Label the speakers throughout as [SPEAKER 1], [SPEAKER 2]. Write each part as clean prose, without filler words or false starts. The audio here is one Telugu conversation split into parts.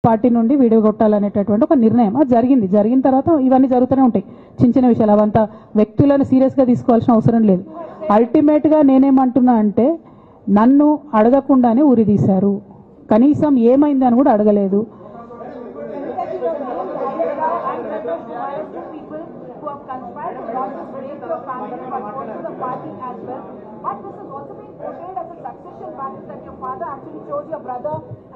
[SPEAKER 1] పార్టీ నుండి విడగొట్టాలనేటటువంటి ఒక నిర్ణయం అది జరిగిన తర్వాత ఇవన్నీ జరుగుతూనే ఉంటాయి. చిన్న చిన్న విషయాలు అవంతా వ్యక్తులను సీరియస్గా తీసుకోవాల్సిన అవసరం లేదు. అల్టిమేట్గా నేనేమంటున్నా అంటే నన్ను అడగకుండానే ఉరి తీశారు, కనీసం ఏమైంది అని కూడా అడగలేదు.
[SPEAKER 2] But this is also being portrayed as a succession battle that your father actually chose your brother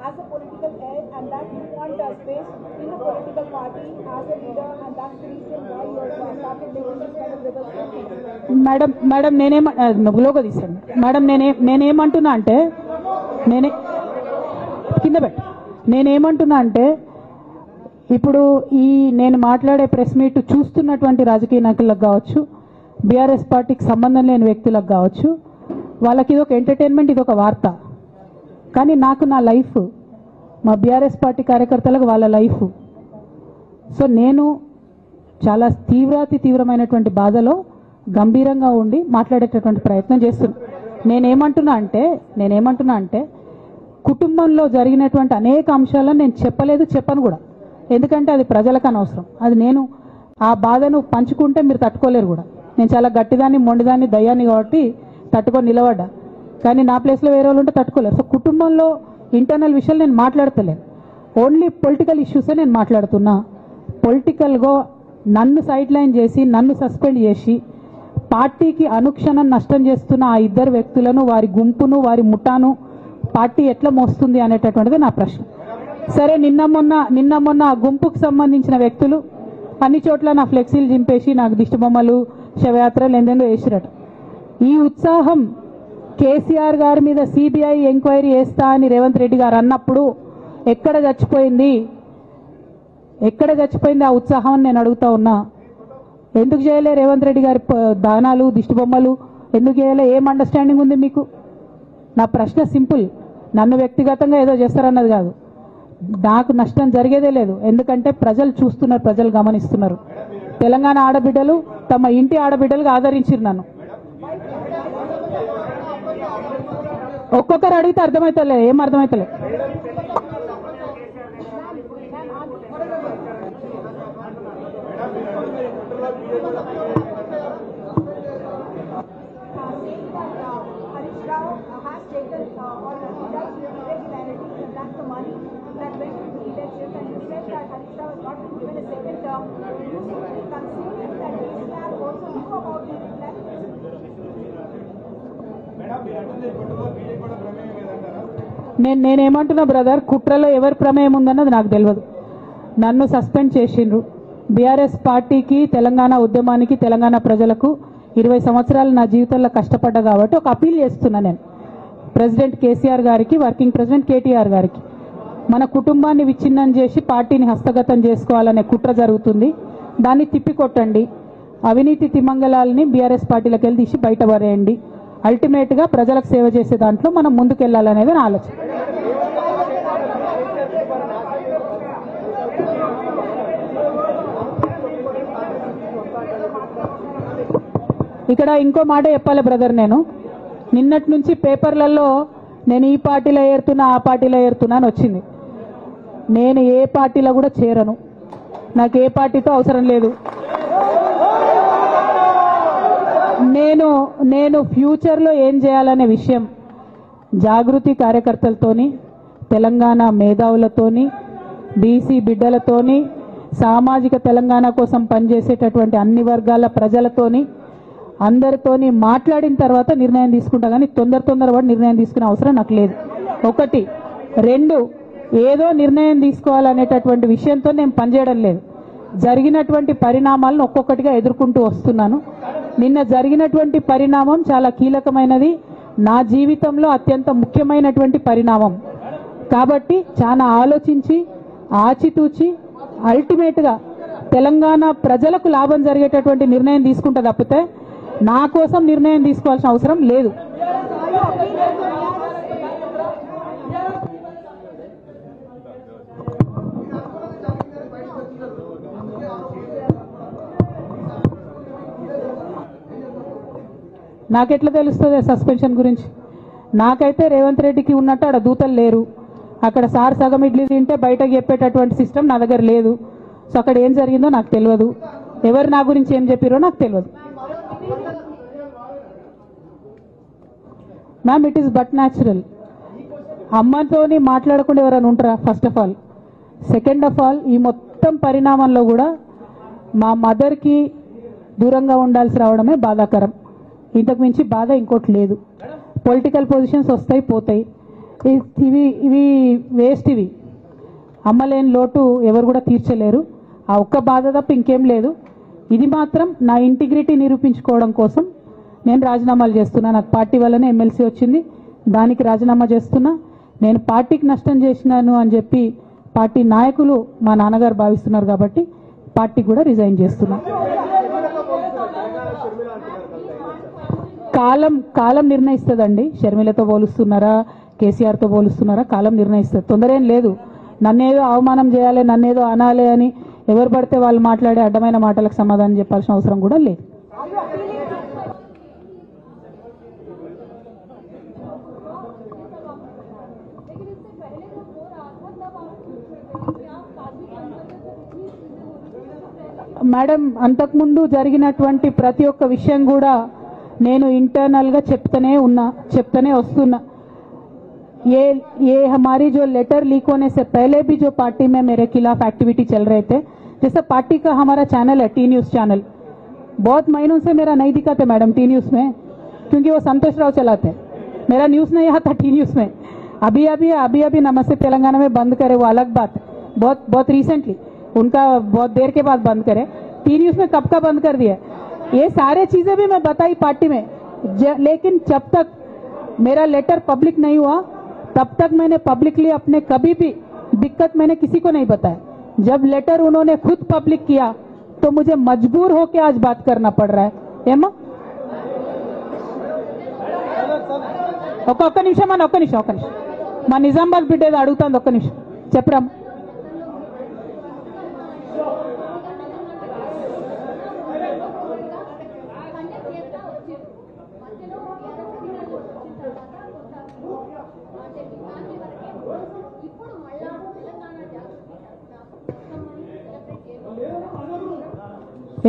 [SPEAKER 2] as a political heir and that you want a space in the political party as a leader, and that's the reason why you started making this kind of reverse.
[SPEAKER 1] Madam నేనేమలోగా తీసాను మేడం నేనేమంటున్నా అంటే నేనేమంటున్నా అంటే ఇప్పుడు ఈ నేను మాట్లాడే ప్రెస్ మీట్ చూస్తున్నటువంటి రాజకీయ నాయకులకు కావచ్చు, బీఆర్ఎస్ పార్టీకి సంబంధం లేని వ్యక్తులకు కావచ్చు, వాళ్ళకి ఇది ఒక ఎంటర్టైన్మెంట్, ఇది ఒక వార్త. కానీ నాకు నా లైఫ్, మా బీఆర్ఎస్ పార్టీ కార్యకర్తలకు వాళ్ళ లైఫ్. సో నేను చాలా తీవ్రమైనటువంటి బాధలో గంభీరంగా ఉండి మాట్లాడేటటువంటి ప్రయత్నం చేస్తున్నాను. నేనేమంటున్నా అంటే కుటుంబంలో జరిగినటువంటి అనేక అంశాలను నేను చెప్పను కూడా, ఎందుకంటే అది ప్రజలకు అనవసరం. అది నేను ఆ బాధను పంచుకుంటే మీరు తట్టుకోలేరు కూడా. నేను చాలా గట్టిదాన్ని, మొండిదాన్ని, దయ్యాన్ని కాబట్టి తట్టుకొని నిలబడ్డా. కానీ నా ప్లేస్లో వేరే వాళ్ళు ఉంటే తట్టుకోలేరు. సో కుటుంబంలో ఇంటర్నల్ విషయాలు నేను మాట్లాడతలేను, ఓన్లీ పొలిటికల్ ఇష్యూసే నేను మాట్లాడుతున్నా. పొలిటికల్గా నన్ను సైడ్ లైన్ చేసి, నన్ను సస్పెండ్ చేసి, పార్టీకి అనుక్షణం నష్టం చేస్తున్న ఆ ఇద్దరు వ్యక్తులను, వారి గుంపును, వారి ముఠాను పార్టీ ఎట్లా మోస్తుంది అనేటటువంటిది నా ప్రశ్న. సరే, నిన్న మొన్న ఆ గుంపుకు సంబంధించిన వ్యక్తులు అన్ని చోట్ల నా ఫ్లెక్సీలు చింపేసి నాకు దిష్టి బొమ్మలు, శవయాత్రలు ఎందెందో వేసిరట. ఈ ఉత్సాహం కేసీఆర్ గారి మీద సిబిఐ ఎంక్వైరీ చేస్తా అని రేవంత్ రెడ్డి గారు అన్నప్పుడు ఎక్కడ చచ్చిపోయింది ఆ ఉత్సాహం అని నేను అడుగుతా ఉన్నా. ఎందుకు చేయలే రేవంత్ రెడ్డి గారి దానాలు, దిష్టి బొమ్మలు ఎందుకు చేయలే? ఏం అండర్స్టాండింగ్ ఉంది మీకు? నా ప్రశ్న సింపుల్. నన్ను వ్యక్తిగతంగా ఏదో చేస్తారన్నది కాదు. నాకు నష్టం జరిగేదే లేదు, ఎందుకంటే ప్రజలు చూస్తున్నారు, ప్రజలు గమనిస్తున్నారు. తెలంగాణ ఆడబిడ్డలు తమ ఇంటి ఆడబిడ్డలుగా ఆదరించారు నన్ను. ఒక్కొక్కరు అడిగితే అర్థమవుతలే, ఏం అర్థమవుతలే. నేనేమంటున్నా బ్రదర్, కుట్రలో ఎవరి ప్రమేయం ఉందన్నది నాకు తెలియదు. నన్ను సస్పెండ్ చేసిండ్రు. బీఆర్ఎస్ పార్టీకి, తెలంగాణ ఉద్యమానికి, తెలంగాణ ప్రజలకు 20 సంవత్సరాలు నా జీవితంలో కష్టపడ్డా కాబట్టి ఒక అపీల్ చేస్తున్నా నేను ప్రెసిడెంట్ కేసీఆర్ గారికి, వర్కింగ్ ప్రెసిడెంట్ కేటీఆర్ గారికి. మన కుటుంబాన్ని విచ్ఛిన్నం చేసి పార్టీని హస్తగతం చేసుకోవాలనే కుట్ర జరుగుతుంది, దాన్ని తిప్పికొట్టండి. అవినీతి తిమంగళాలని బీఆర్ఎస్ పార్టీలకు వెళ్ళి తీసి బయటపడేయండి. అల్టిమేట్గా ప్రజలకు సేవ చేసే దాంట్లో మనం ముందుకెళ్లాలనేది నా ఆలోచన. ఇక్కడ ఇంకో మాట చెప్పాలి బ్రదర్, నేను నిన్నటి నుంచి పేపర్లలో నేను ఈ పార్టీలో ఏరుతున్నా, ఆ పార్టీలో ఏరుతున్నా అని వచ్చింది. నేను ఏ పార్టీలో కూడా చేరను, నాకు ఏ పార్టీతో అవసరం లేదు. నేను ఫ్యూచర్లో ఏం చేయాలనే విషయం జాగృతి కార్యకర్తలతోని, తెలంగాణ మేధావులతోని, బీసీ బిడ్డలతోని, సామాజిక తెలంగాణ కోసం పనిచేసేటటువంటి అన్ని వర్గాల ప్రజలతోని, అందరితోని మాట్లాడిన తర్వాత నిర్ణయం తీసుకుంటా. కానీ తొందరపడి నిర్ణయం తీసుకునే అవసరం నాకు లేదు. 1, 2 ఏదో నిర్ణయం తీసుకోవాలనేటటువంటి విషయంతో నేను పనిచేయడం లేదు. జరిగినటువంటి పరిణామాలను ఒక్కొక్కటిగా ఎదుర్కొంటూ వస్తున్నాను. నిన్న జరిగినటువంటి పరిణామం చాలా కీలకమైనది, నా జీవితంలో అత్యంత ముఖ్యమైనటువంటి పరిణామం. కాబట్టి చాలా ఆలోచించి, ఆచితూచి, అల్టిమేట్గా తెలంగాణ ప్రజలకు లాభం జరిగేటటువంటి నిర్ణయం తీసుకుంటా తప్పితే నా కోసం నిర్ణయం తీసుకోవాల్సిన అవసరం లేదు. నాకెట్లా తెలుస్తుంది సస్పెన్షన్ గురించి? నాకైతే రేవంత్ రెడ్డికి ఉన్నట్టు ఆడ దూతలు లేరు, అక్కడ సార్ సగం ఇడ్లీ తింటే బయటకు చెప్పేటటువంటి సిస్టమ్ నా దగ్గర లేదు. సో అక్కడ ఏం జరిగిందో నాకు తెలియదు, ఎవరు నా గురించి ఏం చెప్పారో నాకు తెలియదు. Ma'am, it is but natural. అమ్మతోని మాట్లాడకుండా ఎవరైనా ఉంటారా? First of all. Second of all, ఈ మొత్తం పరిణామంలో కూడా మా మదర్కి దూరంగా ఉండాల్సి రావడమే బాధాకరం. ఇంతకు మించి బాధ ఇంకోటి లేదు. పొలిటికల్ పొజిషన్స్ వస్తాయి పోతాయి, ఇవి వేస్ట్. ఇవి అమ్మలేని లోటు ఎవరు కూడా తీర్చలేరు. ఆ ఒక్క బాధ తప్ప ఇంకేం లేదు. ఇది మాత్రం నా ఇంటిగ్రిటీ నిరూపించుకోవడం కోసం నేను రాజీనామాలు చేస్తున్నా. నాకు పార్టీ వల్లనే ఎమ్మెల్సీ వచ్చింది, దానికి రాజీనామా చేస్తున్నా. నేను పార్టీకి నష్టం చేసినాను అని చెప్పి పార్టీ నాయకులు మా నాన్నగారు భావిస్తున్నారు కాబట్టి పార్టీ కూడా రిజైన్ చేస్తున్నా. కాలం నిర్ణయిస్తుందండి. షర్మిలతో పోలుస్తున్నారా, కేసీఆర్తో పోలుస్తున్నారా, కాలం నిర్ణయిస్తుంది. తొందర ఏం లేదు. నన్నేదో అవమానం చేయాలి, నన్నేదో అనాలి అని ఎవరు పడితే వాళ్ళు మాట్లాడే అడ్డమైన మాటలకు సమాధానం చెప్పాల్సిన అవసరం కూడా లేదు. మేడం, అంతకుముందు జరిగినటువంటి ప్రతి ఒక్క విషయం కూడా నేను ఇంటర్నల్గా చెప్తూనే వస్తున్నా. ये हमारी जो लेटर लीक होने से पहले भी जो पार्टी में मेरे खिलाफ एक्टिविटी चल रहे थे, जैसे पार्टी का हमारा चैनल है टी न्यूज़ चैनल, बहुत महीनों से मेरा नहीं दिखाते मैडम टी न्यूज़ में, क्योंकि वो संतोष राव चलाते हैं. मेरा न्यूज़ नहीं आता टी न्यूज़ में. अभी नमस्ते तेलंगाना में बंद करे, वो अलग बात है. बहुत रिसेंटली उनका बहुत देर के बाद बंद करे. टी न्यूज़ में कब का बंद कर दिया. ये सारे चीजें भी मैं बताई पार्टी में, लेकिन जब तक मेरा लेटर पब्लिक नहीं हुआ तब तक मैंने पब्लिकली अपने कभी भी दिक्कत मैंने किसी को नहीं बताया. जब लेटर उन्होंने खुद पब्लिक किया तो मुझे मजबूर होकर आज बात करना पड़ रहा है. ఏమో ఒక్క నిమిషం మా నిజామాబాద్ బిడ్డ ఏదో అడుగుతుంది. ఒక్క నిమిషం చెప్పరా.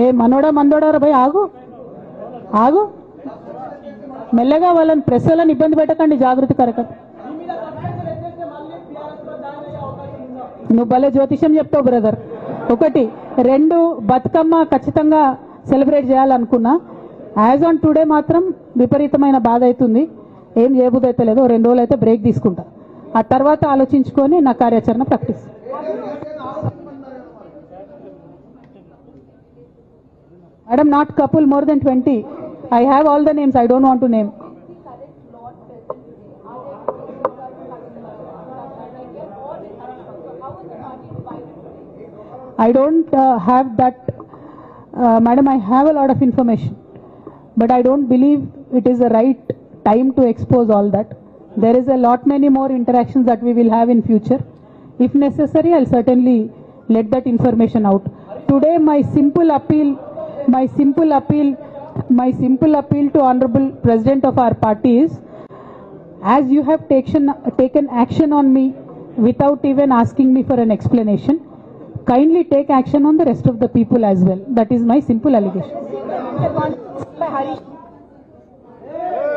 [SPEAKER 1] ఏ మనోడా మందోడారా భయ్, ఆగు మెల్లగా. వాళ్ళని ప్రెస్ వాళ్ళని ఇబ్బంది పెట్టకండి, జాగృతి కరకం. నువ్వు భలే జ్యోతిషం చెప్తావు బ్రదర్. 1 2 బతుకమ్మ ఖచ్చితంగా సెలబ్రేట్ చేయాలనుకున్నా. యాజ్ ఆన్ టుడే మాత్రం విపరీతమైన బాధ అవుతుంది. ఏం చేయబుద్ధి అయితే లేదు. 2 రోజులు అయితే బ్రేక్ తీసుకుంటా. ఆ తర్వాత ఆలోచించుకొని నా కార్యాచరణ ప్రకటిస్తాను. Madam, not couple, more than 20. I have all the names. I don't want to name. I don't have that. Madam, I have a lot of information, but I don't believe it is the right time to expose all that. There is a lot many more interactions that we will have in future. If necessary, I'll certainly let that information out. Today, my simple appeal to Honorable President of our party is, as you have taken action on me without even asking me for an explanation, kindly take action on the rest of the people as well. That is my simple allegation.